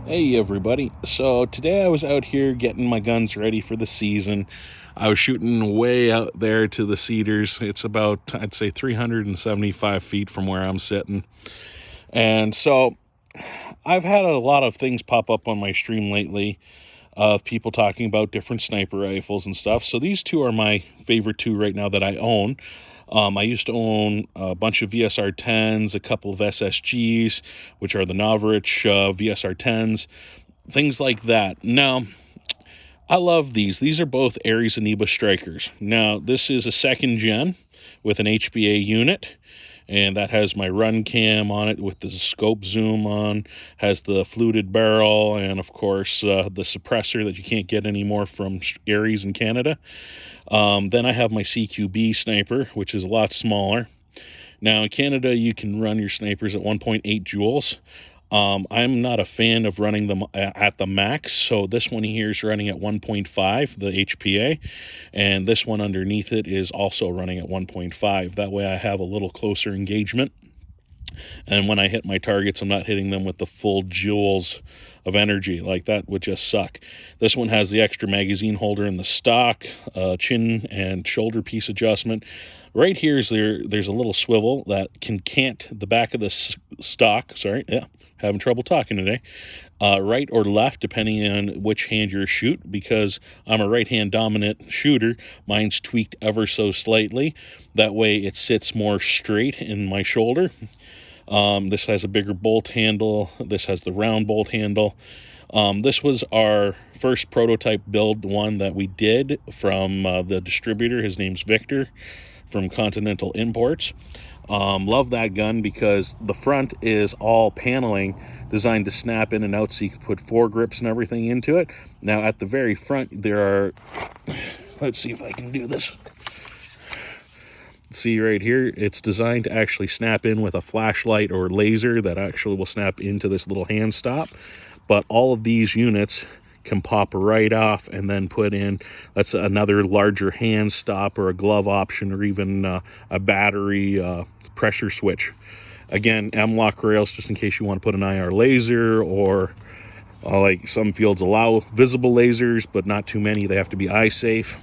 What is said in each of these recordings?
Hey everybody. So today I was out here getting my guns ready for the season. I was shooting way out there to the Cedars. It's about, I'd say, 375 feet from where I'm sitting. And so I've had a lot of things pop up on my stream lately of people talking about different sniper rifles and stuff. So these two are my favorite two right now that I own. I used to own a bunch of VSR 10s, a couple of SSGs, which are the Novarich VSR 10s, things like that. Now, I love these. These are both Ares Amoeba Strikers. Now, this is a second gen with an HBA unit, and that has my run cam on it with the scope zoom on, has the fluted barrel, and of course the suppressor that you can't get anymore from Ares in Canada. Then I have my CQB sniper, which is a lot smaller. Now in Canada, you can run your snipers at 1.8 joules. I'm not a fan of running them at the max, so this one here is running at 1.5, the HPA, and this one underneath it is also running at 1.5. That way I have a little closer engagement, and when I hit my targets, I'm not hitting them with the full joules of energy. Like, that would just suck. This one has the extra magazine holder in the stock, chin and shoulder piece adjustment. Right here is there's a little swivel that can cant the back of the stock. Sorry, yeah, having trouble talking today. Right or left, depending on which hand you're shoot. Because I'm a right-hand dominant shooter, mine's tweaked ever so slightly. That way it sits more straight in my shoulder. This has a bigger bolt handle. This has the round bolt handle. This was our first prototype build one that we did from the distributor. His name's Victor from Continental Imports. Love that gun because the front is all paneling designed to snap in and out, so you can put foregrips and everything into it. Now at the very front there are, let's see if I can do this. See right here, it's designed to actually snap in with a flashlight or laser that actually will snap into this little hand stop. But all of these units can pop right off and then put in, that's another larger hand stop or a glove option, or even a battery pressure switch. Again, M-LOK rails just in case you want to put an IR laser, or like some fields allow visible lasers, but not too many. They have to be eye safe.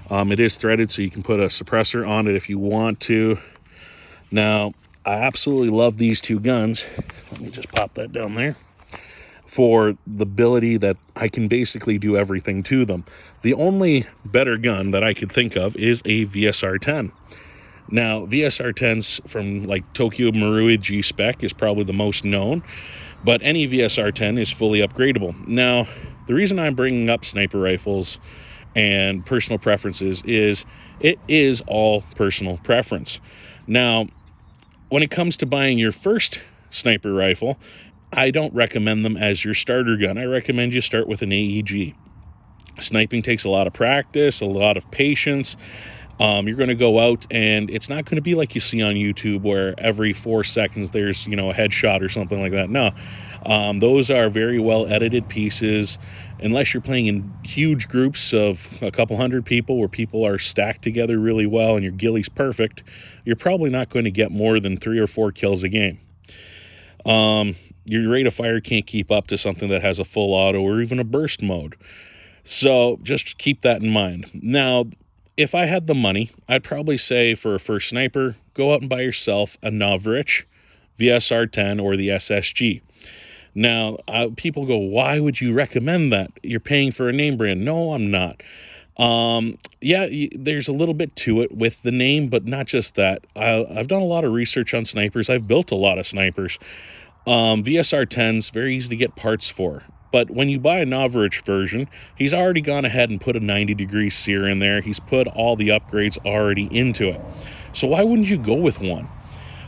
It is threaded, so you can put a suppressor on it if you want to. Now, I absolutely love these two guns. Let me just pop that down there. For the ability that I can basically do everything to them. The only better gun that I could think of is a VSR 10. Now, VSR 10s from like Tokyo Marui G-Spec is probably the most known, but any VSR 10 is fully upgradable. Now, the reason I'm bringing up sniper rifles and personal preferences is it is all personal preference. Now, when it comes to buying your first sniper rifle, I don't recommend them as your starter gun. I recommend you start with an AEG. Sniping takes a lot of practice, a lot of patience. You're going to go out and it's not going to be like you see on YouTube where every 4 seconds there's, a headshot or something like that. No, those are very well edited pieces. Unless you're playing in huge groups of a couple hundred people where people are stacked together really well and your ghillie's perfect, you're probably not going to get more than 3 or 4 kills a game. Your rate of fire can't keep up to something that has a full auto or even a burst mode. So just keep that in mind. Now, if I had the money, I'd probably say for a first sniper, go out and buy yourself a Novarich VSR 10 or the SSG. Now, people go, why would you recommend that? You're paying for a name brand. No, I'm not. There's a little bit to it with the name, but not just that. I've done a lot of research on snipers. I've built a lot of snipers. VSR 10's very easy to get parts for. But when you buy a Novarich version, he's already gone ahead and put a 90-degree sear in there. He's put all the upgrades already into it. So why wouldn't you go with one?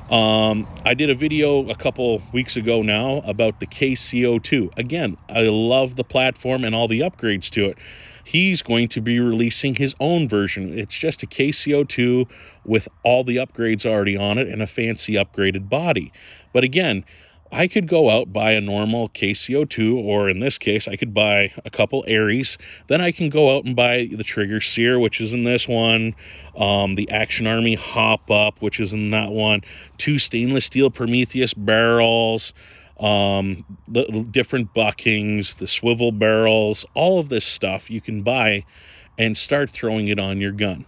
I did a video a couple weeks ago now about the KCO2. Again, I love the platform and all the upgrades to it. He's going to be releasing his own version. It's just a KCO2 with all the upgrades already on it and a fancy upgraded body. But again, I could go out, buy a normal KCO2, or in this case, I could buy a couple Ares. Then I can go out and buy the Trigger Sear, which is in this one, the Action Army Hop Up, which is in that one, 2 stainless steel Prometheus barrels, the different buckings, the swivel barrels, all of this stuff you can buy and start throwing it on your gun.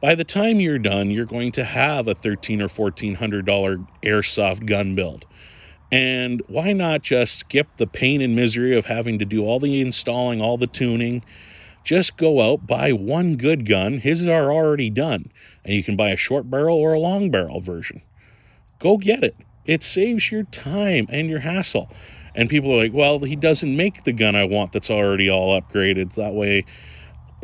By the time you're done, you're going to have a $1,300 or $1,400 airsoft gun build. And why not just skip the pain and misery of having to do all the installing, all the tuning? Just go out, buy one good gun. His are already done. And you can buy a short barrel or a long barrel version. Go get it. It saves your time and your hassle. And people are like, well, he doesn't make the gun I want that's already all upgraded. That way,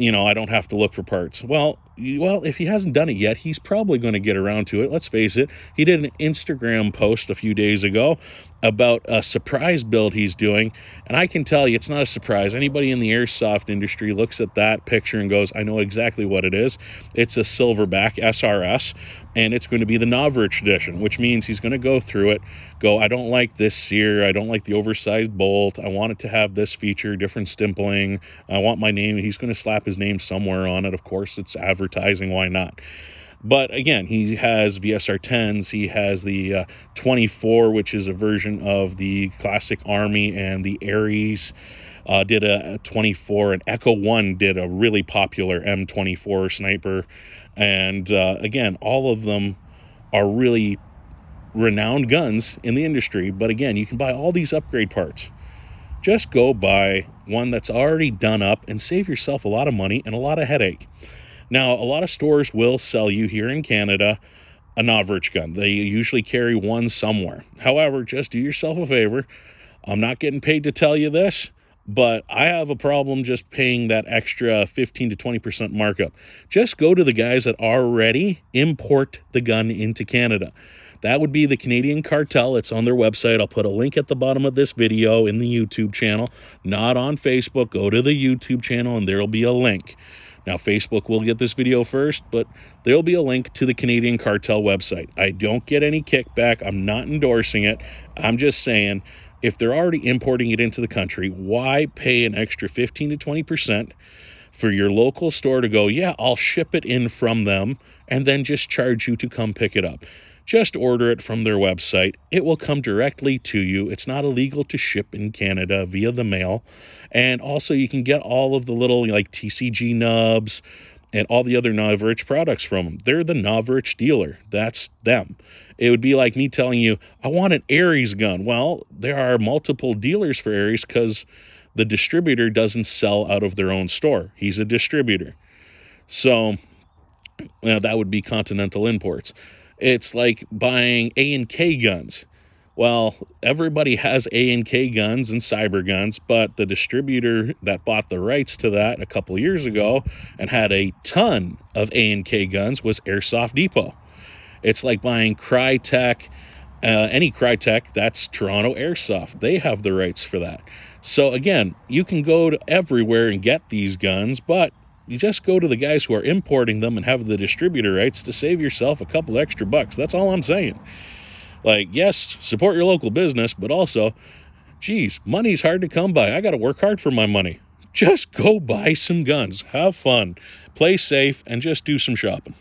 I don't have to look for parts. Well, if he hasn't done it yet, he's probably going to get around to it. Let's face it. He did an Instagram post a few days ago about a surprise build he's doing. And I can tell you, it's not a surprise. Anybody in the airsoft industry looks at that picture and goes, I know exactly what it is. It's a Silverback SRS, and it's going to be the Novrich edition, which means he's going to go through it, I don't like this sear, I don't like the oversized bolt, I want it to have this feature, different stimpling, I want my name, he's going to slap his name somewhere on it. Of course, it's advertising, why not? But again, he has VSR 10s, he has the 24, which is a version of the classic Army, and the Ares did a 24, and Echo 1 did a really popular M24 sniper. And again, all of them are really renowned guns in the industry. But again, you can buy all these upgrade parts. Just go buy one that's already done up and save yourself a lot of money and a lot of headache. Now, a lot of stores will sell you here in Canada a Novrich gun. They usually carry one somewhere. However, just do yourself a favor. I'm not getting paid to tell you this, but I have a problem just paying that extra 15 to 20% markup. Just go to the guys that already import the gun into Canada. That would be the Canadian Cartel. It's on their website. I'll put a link at the bottom of this video in the YouTube channel, not on Facebook. Go to the YouTube channel and there'll be a link. Now, Facebook will get this video first, but there'll be a link to the Canadian Cartel website. I don't get any kickback. I'm not endorsing it. I'm just saying, if they're already importing it into the country, why pay an extra 15 to 20% for your local store to go, yeah, I'll ship it in from them, and then just charge you to come pick it up? Just order it from their website. It will come directly to you. It's not illegal to ship in Canada via the mail. And also, you can get all of the little like TCG nubs and all the other Novrich products from them. They're the Novrich dealer. That's them. It would be like me telling you, I want an Ares gun. Well, there are multiple dealers for Ares because the distributor doesn't sell out of their own store. He's a distributor. So that would be Continental Imports. It's like buying A&K guns. Well, everybody has A&K guns and cyber guns, but the distributor that bought the rights to that a couple years ago and had a ton of A&K guns was Airsoft Depot. It's like buying Crytek, any Crytek, that's Toronto Airsoft. They have the rights for that. So again, you can go to everywhere and get these guns, but you just go to the guys who are importing them and have the distributor rights to save yourself a couple extra bucks. That's all I'm saying. Like, yes, support your local business, but also, geez, money's hard to come by. I got to work hard for my money. Just go buy some guns. Have fun. Play safe and just do some shopping.